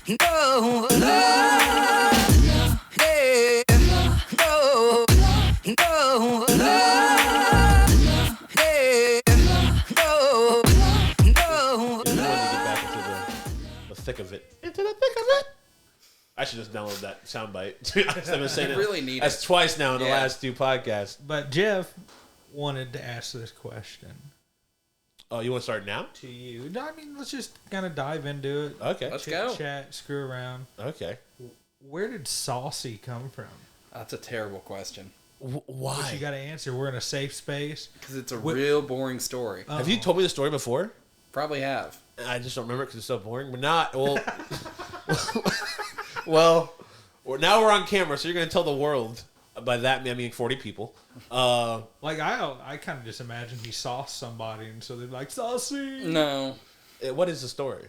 No, no, yeah, no, no, yeah, no, no. When you get back into the thick of it. Into the thick of it. I should just download that soundbite. I've been saying it really need that's it. twice now in the last two podcasts. But Jeff wanted to ask this question. Oh, you want to start now? To you. No, I mean, let's just kind of dive into it. Okay. Let's go. Chat, screw around. Okay. Where did Saucey come from? That's a terrible question. Why? But you got to answer. We're in a safe space. Because it's a real boring story. Have you told me the story before? Probably have. I just don't remember because it's so boring. But not well. Well, now we're on camera, so you're going to tell the world. By that, I mean 40 people. Like, I kind of just imagine he saw somebody, and so they're like, Saucey! No. What is the story?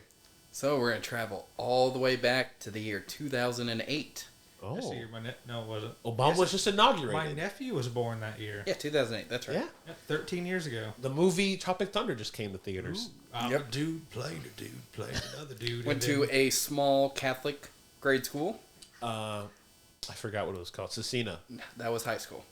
So we're going to travel all the way back to the year 2008. Oh. That's the year no, it wasn't. Obama was just inaugurated. My nephew was born that year. Yeah, 2008. That's right. Yeah. Yep, 13 years ago. The movie Tropic Thunder just came to theaters. A dude played a dude, played another dude. Went to a small Catholic grade school. I forgot what it was called. Cecina. That was high school.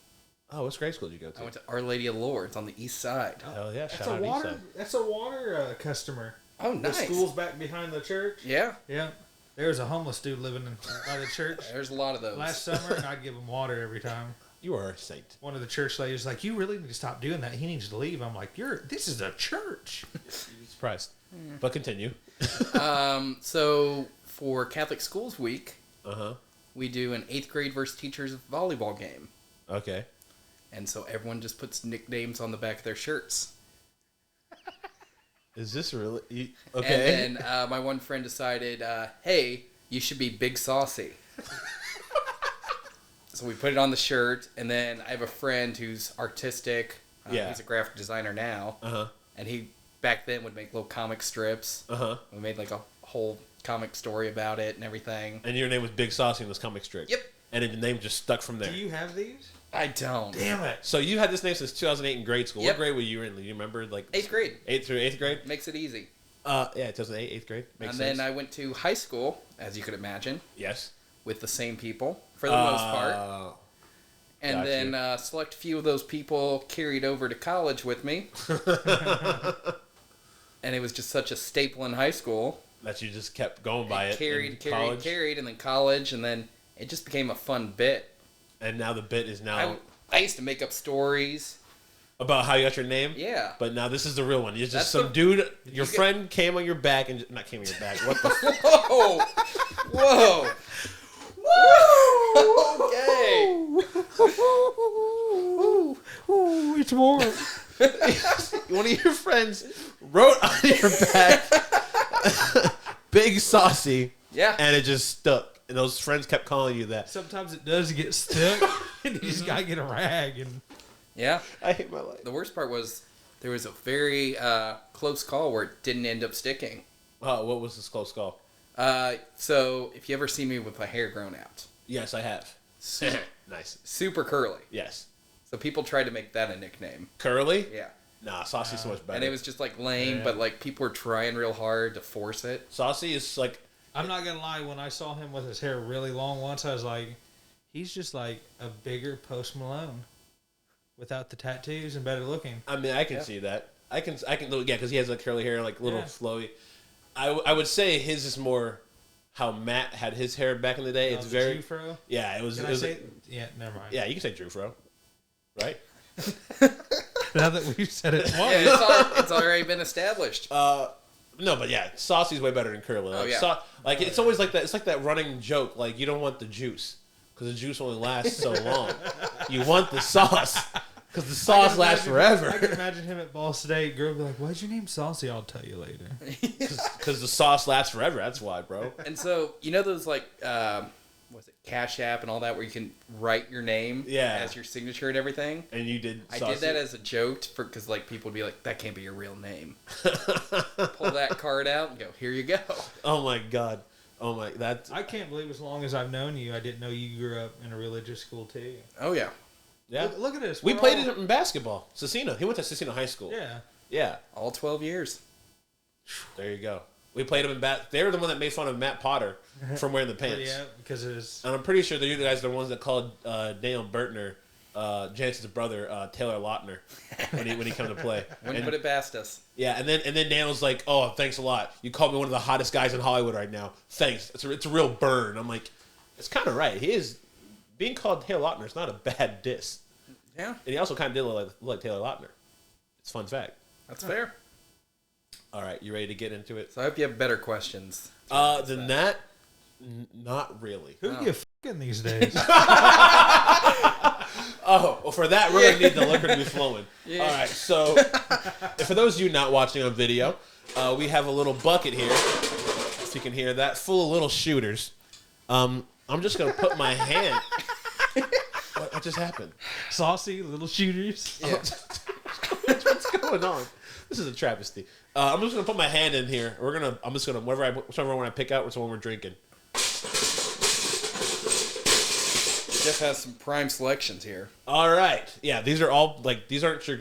Oh, what grade school did you go to? I went to Our Lady of Lourdes on the east side. Hell yeah, That's shout a out water. Eastside. That's a water customer. Oh, nice. The school's back behind the church. Yeah, Yeah. There's a homeless dude living by the church there's a lot of those. last summer, and I'd give him water every time. You are a saint. One of the church ladies was like, "You really need to stop doing that. He needs to leave." I'm like, "This is a church." Surprised. But continue. So for Catholic Schools Week, Uh-huh. we do an 8th grade versus teachers volleyball game. Okay. And so everyone just puts nicknames on the back of their shirts. Is this really... Okay. And then my one friend decided, hey, you should be Big Saucey. So we put it on the shirt, and then I have a friend who's artistic. Yeah. He's a graphic designer now. Uh-huh. And he, back then, would make little comic strips. Uh-huh. We made like a whole comic story about it and everything. And your name was Big Saucy in this comic strip. Yep. And then the name just stuck from there. Do you have these? I don't. Damn it! So you had this name since 2008 in grade school. Yep. What grade were you in? Do you remember? Like 8th grade. 8th through 8th grade? Makes it easy. Yeah, 2008, 8th grade. Makes And sense. then I went to high school, as you could imagine, Yes. with the same people, for the most part. And got then you. select few of those people carried over to college with me. And it was just such a staple in high school. That you just kept going by it. in college. Carried, and then college, and then it just became a fun bit. And now the bit is now I used to make up stories. about how you got your name. Yeah. But now this is the real one. You're just That's some the- dude. Your get- friend came on your back and not came on your back. What the? Whoa! Whoa! Okay. Ooh, it's warm. One of your friends wrote on your back, "Big Saucy," Yeah. and it just stuck. And those friends kept calling you that. Sometimes it does get stuck, and you just gotta get a rag. And Yeah. I hate my life. The worst part was there was a very close call where it didn't end up sticking. Oh, what was this close call? So if you ever see me with my hair grown out, Yes, I have. Nice. super curly. Yes. So people tried to make that a nickname. Curly? Yeah. Nah, Saucy's so much better. And it was just like lame, but like people were trying real hard to force it. Saucy is like... I'm not gonna lie, when I saw him with his hair really long once, I was like, he's just like a bigger Post Malone, without the tattoos and better looking. I mean, I can see that. I can, yeah, because he has like curly hair, like little Yeah. flowy. I would say his is more how Matt had his hair back in the day. It's The very... Jufro? Yeah, it was... Can it I was say? Yeah, never mind. yeah, you can say Drew Fro. Right? Now that we've said it once. Yeah, it's already been established. No, but yeah, Saucy's way better than curly. Like, yeah. It's always like that. It's like that running joke. Like, you don't want the juice because the juice only lasts so long. You want the sauce because the sauce lasts I forever. can imagine him at Ball State. Girl be like, "Why's your name Saucy?" I'll tell you later. Because the sauce lasts forever. That's why, bro. And so, you know those like, what's it, Cash App and all that where you can write your name as your signature and everything? And you did I Saucy? did that as a joke because like people would be like, that can't be your real name. Pull that card out and go, here you go. Oh my god. Oh my, that's... I can't believe as long as I've known you, I didn't know you grew up in a religious school too. Oh, yeah. Yeah. Look at this. We We're played all- it in basketball. Cecina. He went to Cecina High School. Yeah. Yeah. All 12 years. There you go. We played them in They were the one that made fun of Matt Potter from wearing the pants. Yeah, because it was. And I'm pretty sure you guys are the ones that called Daniel Bertner, Jansen's brother, Taylor Lautner, when he came to play. Wouldn't put it past us. Yeah, and then Daniel's like, "Oh, thanks a lot. You called me one of the hottest guys in Hollywood right now. Thanks. It's a real burn." I'm like, it's kind of right. He is being called Taylor Lautner. It's not a bad diss. Yeah, and he also kind of did look like Taylor Lautner. It's a fun fact. That's fair. All right, you ready to get into it? So I hope you have better questions. Than that, not really. Who you fucking these days? Oh, well, for that, we're going to need the liquor to be flowing. Yeah. All right, so for those of you not watching on video, we have a little bucket here, if you can hear that, full of little shooters. I'm just going to put my hand... What just happened? Saucey little shooters. Yeah. What's going on? This is a travesty. I'm just going to put my hand in here. I'm just going to, whichever one I pick out, which one we're drinking. Jeff has some prime selections here. All right. Yeah, these are all these aren't your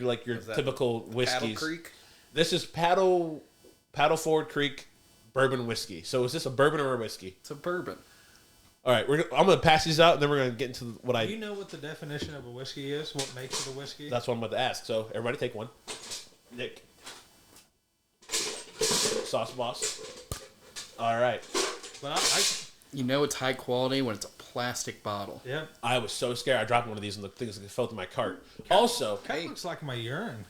typical whiskeys. Paddle Creek? This is Paddle Forward Creek bourbon whiskey. So is this a bourbon or a whiskey? It's a bourbon. All right, I'm going to pass these out, and then we're going to get into what Do you know what the definition of a whiskey is? What makes it a whiskey? That's what I'm about to ask. So everybody take one. Nick. Sauce Boss. All right. But You know it's high quality when it's a plastic bottle. yeah. I was so scared. I dropped one of these, and the things fell through my cart. Also, Kind of looks like my urine.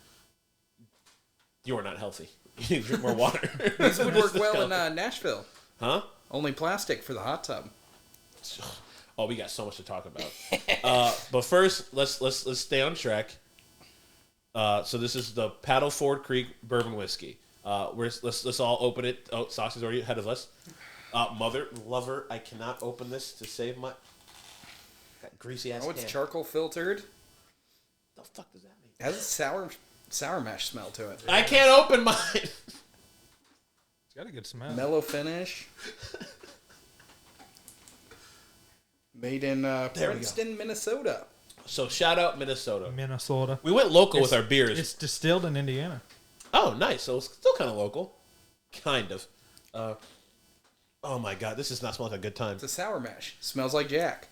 you are not healthy. You need to drink more water. These would work well in Nashville. Huh? Only plastic for the hot tub. Oh, we got so much to talk about. But first, let's stay on track. So this is the Paddle Forward Creek bourbon whiskey. Let's all open it. Oh, Saucey's already ahead of us. Mother lover, I cannot open this to save my got greasy ass. Oh, it's hand. charcoal filtered. The fuck does that mean? It has a sour mash smell to it. I can't open mine. It's got a good smell. Mellow finish. Made in Princeton, Minnesota. So shout out Minnesota. Minnesota. We went local with our beers. It's distilled in Indiana. Oh, nice. So it's still kind of local. Kind of. Oh my god, this is not smelling like a good time. It's a sour mash. Smells like Jack.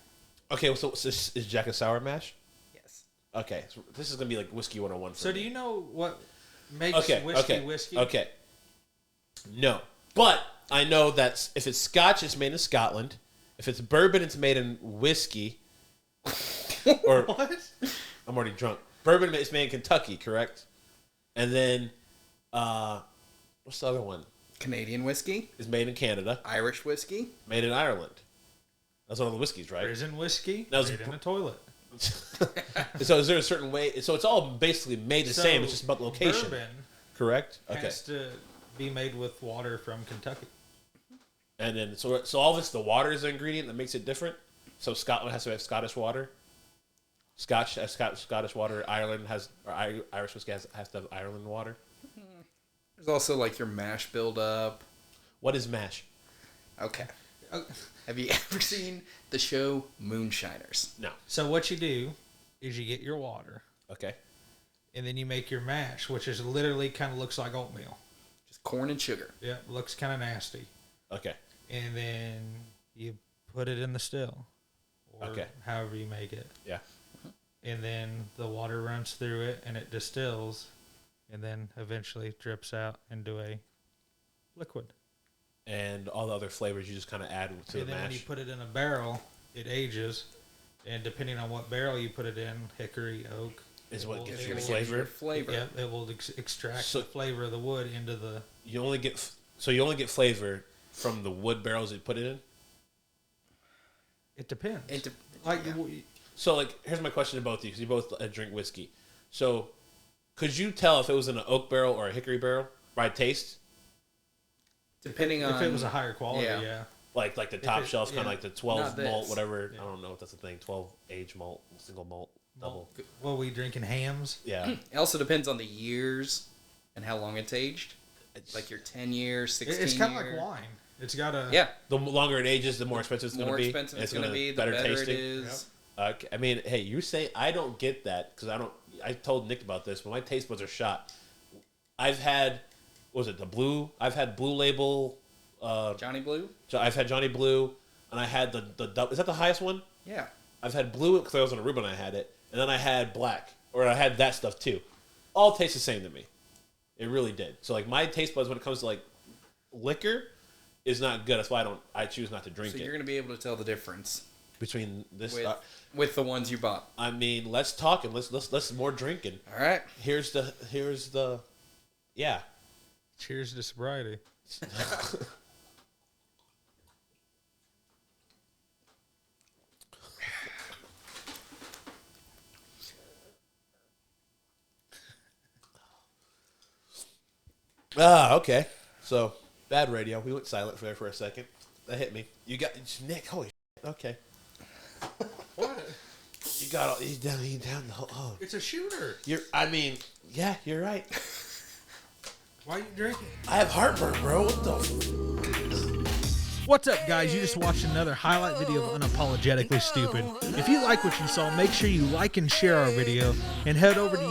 Okay, so is Jack a sour mash? Yes. Okay, so this is gonna be like whiskey 101. For So me. do you know what makes whiskey? Okay. No, but I know that if it's Scotch, it's made in Scotland. If it's bourbon, it's made in whiskey. Or What? I'm already drunk. Bourbon is made in Kentucky, correct? And then, what's the other one? Canadian whiskey. Is made in Canada. Irish whiskey. Made in Ireland. That's one of the whiskeys, right? Prison whiskey That was made in a toilet. So is there a certain way? So it's all basically made the same. It's just about location, Bourbon correct? Okay. has to be made with water from Kentucky. And then so all this, the water is the ingredient that makes it different. So Scotland has to have Scottish water. Scotch has Scottish water. Ireland has, or Irish whiskey has to have Ireland water. There's also like your mash buildup. What is mash? Okay. Have you ever seen the show Moonshiners? No. So what you do is you get your water, Okay. and then you make your mash, which is literally kind of looks like oatmeal. Just corn and sugar. Yeah, looks kind of nasty. Okay. And then you put it in the still, or Okay. however you make it. Yeah. And then the water runs through it, and it distills, and then eventually drips out into a liquid. And all the other flavors you just kind of add to And the then when you mash. put it in a barrel, it ages, and depending on what barrel you put it in, hickory, oak, Is it what will- gives it you will- flavor. Flavor. Yeah, it will extract So- the flavor of the wood into the. You only get flavor from the wood barrels that you put it in. It depends. It like yeah. So like, here's my question to both of you, because you both drink whiskey. So, could you tell if it was in an oak barrel or a hickory barrel by taste? Depending on if it was a higher quality, yeah. yeah. Like the top it- shelf, kind of yeah. like the 12 Not malt, this. whatever. Yeah. I don't know if that's a thing. 12 age malt, single malt, double. What are we drinking? Hams? Yeah. It also depends on the years and how long it's aged. Like your 10 years, 16 It's kind of year. like wine. It's got a. Yeah. The longer it ages, the more expensive it's going to More be. expensive and it's going to gonna be, the better tasting. it is. I mean, hey, you say I don't get that because I told Nick about this, but my taste buds are shot. I've had what was it, the blue? I've had Blue Label. Johnny Blue? I've had Johnny Blue, and I had the is that the highest one? Yeah. I've had blue because I was on Aruba and I had it, and then I had black, or I had that stuff too. All tastes the same to me. It really did. So like my taste buds when it comes to like liquor is not good. That's why I choose not to drink it. So you're gonna be able to tell the difference between this with the ones you bought. I mean, let's talk and let's more drinking. All right. Here's the yeah. Cheers to sobriety. Okay. So, bad radio. We went silent there for a second. That hit me. You got Nick. Holy shit. Okay. What? You got all. You down the whole. Oh. It's a shooter. Yeah, you're right. Why are you drinking? I have heartburn, bro. What the? What's up, guys? You just watched another highlight video of Unapologetically Stupid. If you like what you saw, make sure you like and share our video and head over to